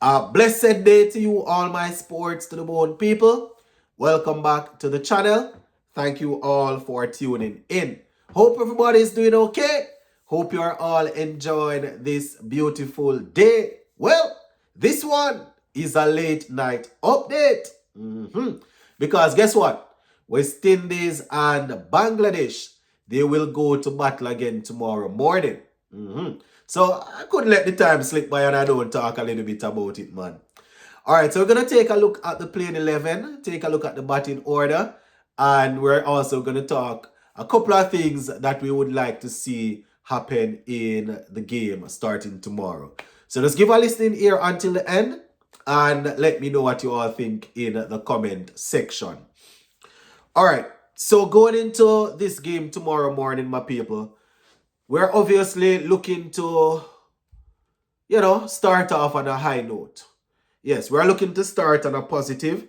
A blessed day to you, all my sports to the bone people. Welcome back to the channel. Thank you all for tuning in. Hope everybody is doing okay. Hope you are all enjoying this beautiful day. Well, this one is a late night update. Because guess what? West Indies and Bangladesh, they will go to battle again tomorrow morning. So I couldn't let the time slip by and I don't talk a little bit about it, man. All right, so we're going to take a look at the playing 11, take a look at the batting order, and we're also going to talk a couple of things that we would like to see happen in the game starting tomorrow. So just give a listen here until the end and let me know what you all think in the comment section. All right, so going into this game tomorrow morning, my people, we're obviously looking to, start off on a high note. Yes, we're looking to start on a positive.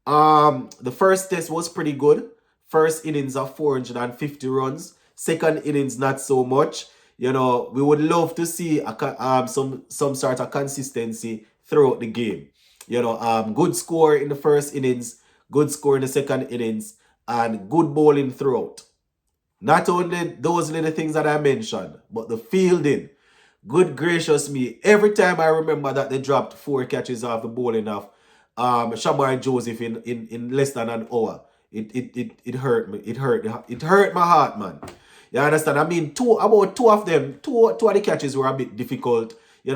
The first test was pretty good. First innings of 450 runs. Second innings, not so much. We would love to see some sort of consistency throughout the game. Good score in the first innings, good score in the second innings, and good bowling throughout. Not only those little things that I mentioned, but the fielding. Good gracious me. Every time I remember that they dropped 4 catches off the bowling of Shamar Joseph in less than an hour. It hurt me. It hurt my heart, man. You understand? I mean, about two of the catches were a bit difficult. Two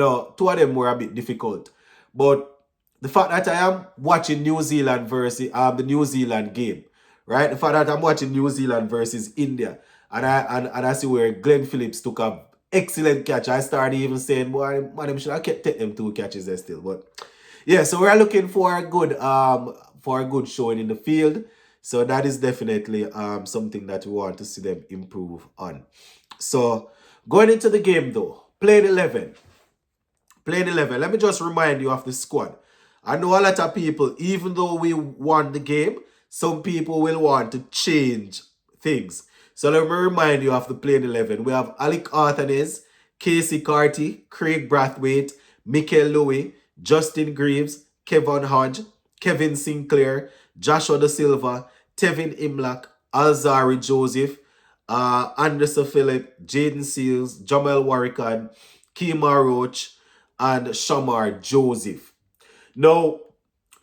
of them were a bit difficult. But the fact that I am watching New Zealand versus the New Zealand game, right? The fact that I'm watching New Zealand versus India, and I see where Glenn Phillips took a excellent catch. I started even saying, boy, man, them should have kept take them 2 catches there still. But yeah, so we're looking for a good showing in the field. So that is definitely something that we want to see them improve on. So going into the game though, playing 11. Playing 11. Let me just remind you of the squad. I know a lot of people, even though we won the game, some people will want to change things. So let me remind you of the playing 11. We have Alec Arthanes, Casey Carty, Craig Brathwaite, Mikel Louis, Justin Greaves, Kevin Hodge, Kevin Sinclair, Joshua Da Silva, Tevin Imlach, Alzari Joseph, Anderson Phillip, Jaden Seals, Jamel Warrican, Kemar Roach, and Shamar Joseph. Now,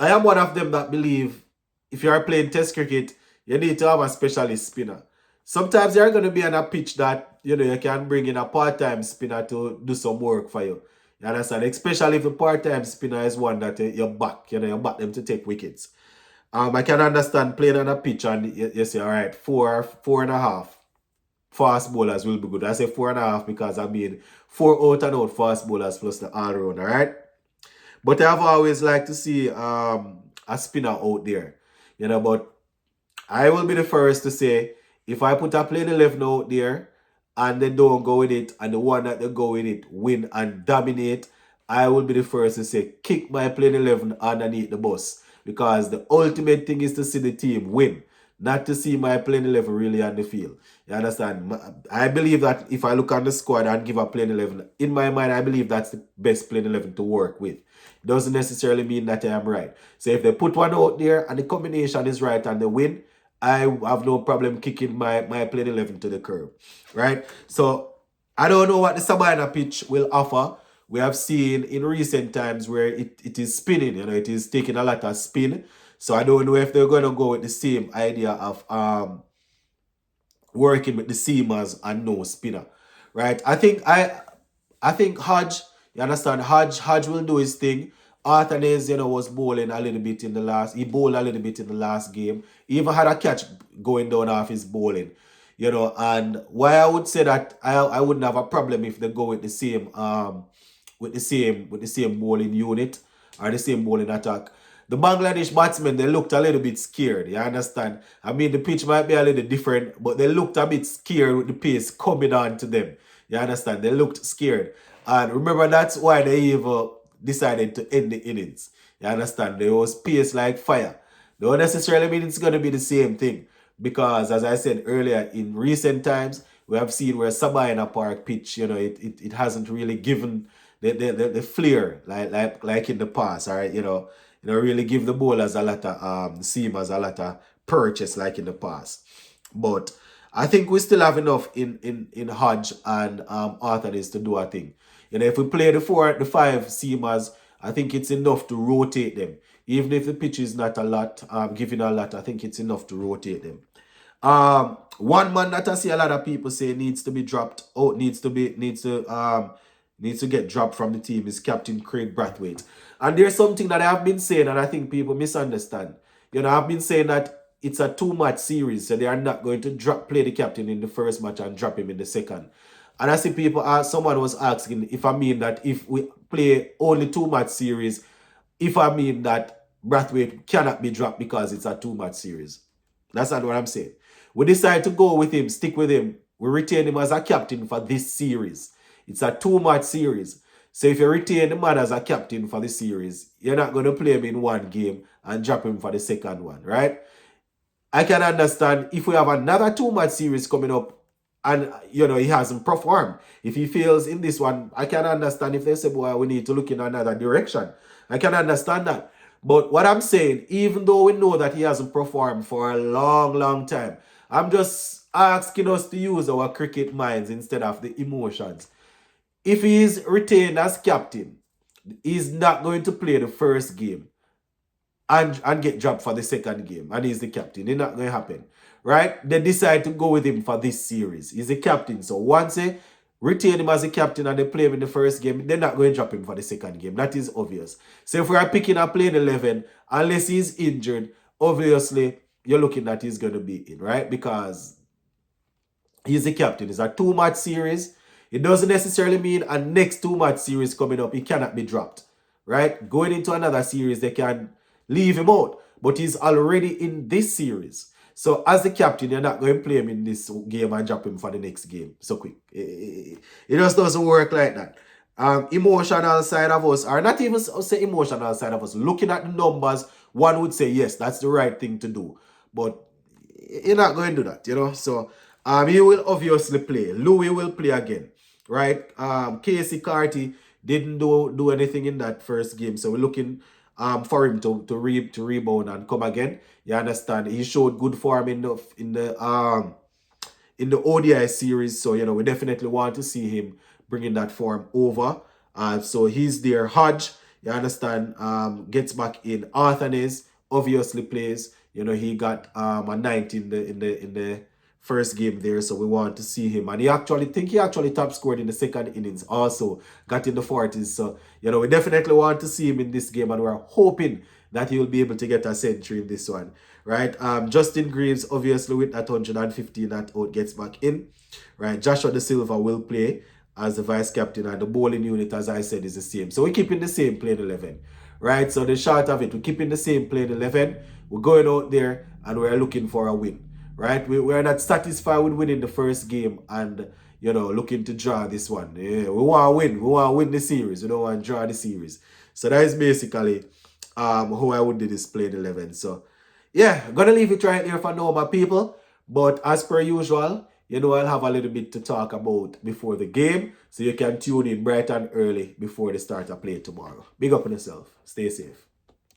I am one of them that believe if you are playing test cricket, you need to have a specialist spinner. Sometimes you're going to be on a pitch that, you can bring in a part-time spinner to do some work for you. You understand? Especially if the part-time spinner is one that you back, you back them to take wickets. I can understand playing on a pitch and you say, all right, 4.5 fast bowlers will be good. I say 4.5 because I mean 4 out and out fast bowlers plus the all-round, all right? But I've always liked to see a spinner out there, but I will be the first to say, if I put a playing 11 out there and they don't go with it, and the one that they go with it win and dominate, I will be the first to say, kick my playing 11 underneath the bus. Because the ultimate thing is to see the team win, not to see my playing 11 really on the field. You understand? I believe that if I look on the squad and give a playing 11, in my mind, I believe that's the best playing 11 to work with. Doesn't necessarily mean that I am right. So if they put one out there and the combination is right and they win, I have no problem kicking my playing 11 to the curb, right? So I don't know what the Sabina pitch will offer. We have seen in recent times where it is spinning, it is taking a lot of spin. So I don't know if they're going to go with the same idea of working with the seamers and no spinner, right? I think Hodge, you understand, Hodge will do his thing. Arthanes, was bowling a little bit in the last. He bowled a little bit in the last game. He even had a catch going down off his bowling. And why I would say that I wouldn't have a problem if they go with the same bowling unit or the same bowling attack. The Bangladesh batsmen, they looked a little bit scared. You understand? I mean, the pitch might be a little different, but they looked a bit scared with the pace coming on to them. You understand? They looked scared. And remember, that's why they even decided to end the innings. You understand? There was pace like fire. Don't necessarily mean it's going to be the same thing. Because, as I said earlier, in recent times, we have seen where Sabina Park pitch, it hasn't really given the flair like in the past, all right? Really give the bowlers a lot of seamers a lot of purchase like in the past. But I think we still have enough in Hodge and Arthur to do a thing. If we play the five seamers, I think it's enough to rotate them. Even if the pitch is not a lot, giving a lot, I think it's enough to rotate them. One man that I see a lot of people say needs to be dropped out, needs to get dropped from the team is Captain Craig Brathwaite. And there's something that I've been saying, and I think people misunderstand. I've been saying that it's a two-match series, so they are not going to play the captain in the first match and drop him in the second. And I see people someone was asking if I mean that if we play only two-match series, if I mean that Brathwaite cannot be dropped because it's a two-match series. That's not what I'm saying. We decide to go with him, stick with him. We retain him as a captain for this series. It's a two-match series. So if you retain the man as a captain for the series, you're not going to play him in one game and drop him for the second one, right? I can understand if we have another two-match series coming up and, he hasn't performed. If he fails in this one, I can understand if they say, boy, we need to look in another direction. I can understand that. But what I'm saying, even though we know that he hasn't performed for a long, long time, I'm just asking us to use our cricket minds instead of the emotions. If he is retained as captain, he's not going to play the first game and get dropped for the second game, and he's the captain. It's not going to happen, right? They decide to go with him for this series. He's the captain. So once they retain him as a captain and they play him in the first game, they're not going to drop him for the second game. That is obvious. So if we are picking a playing 11, unless he's injured, obviously you're looking at he's going to be in, right? Because he's the captain. It's a two-match series. It doesn't necessarily mean a next two-match series coming up, he cannot be dropped, right? Going into another series, they can leave him out. But he's already in this series. So as the captain, you're not going to play him in this game and drop him for the next game so quick. It just doesn't work like that. Emotional side of us, or not even say emotional side of us, looking at the numbers, one would say, yes, that's the right thing to do. But you're not going to do that, So he will obviously play. Louis will play again, right? Casey Carty didn't do anything in that first game. So we're looking for him to rebound and come again. You understand? He showed good form in the ODI series. So, we definitely want to see him bringing that form over. So he's there. Hodge, you understand, gets back in. Arthanes obviously plays. He got a 90 in the first game there, so we want to see him. And he actually top scored in the second innings also, got in the 40s. So, we definitely want to see him in this game, and we're hoping that he will be able to get a century in this one, right? Justin Greaves, obviously, with that 115 that out gets back in, right? Joshua De Silva will play as the vice captain, and the bowling unit, as I said, is the same. So we're keeping the same playing 11, right? So the short of it, we're keeping the same playing 11. We're going out there, and we're looking for a win. Right, we're not satisfied with winning the first game and looking to draw this one. Yeah, we want to win. We want to win the series. We don't want to draw the series. So that is basically how I would do this playing 11. So yeah, I'm gonna leave it right here for now, my people. But as per usual, I'll have a little bit to talk about before the game, so you can tune in bright and early before the start of play tomorrow. Big up on yourself. Stay safe.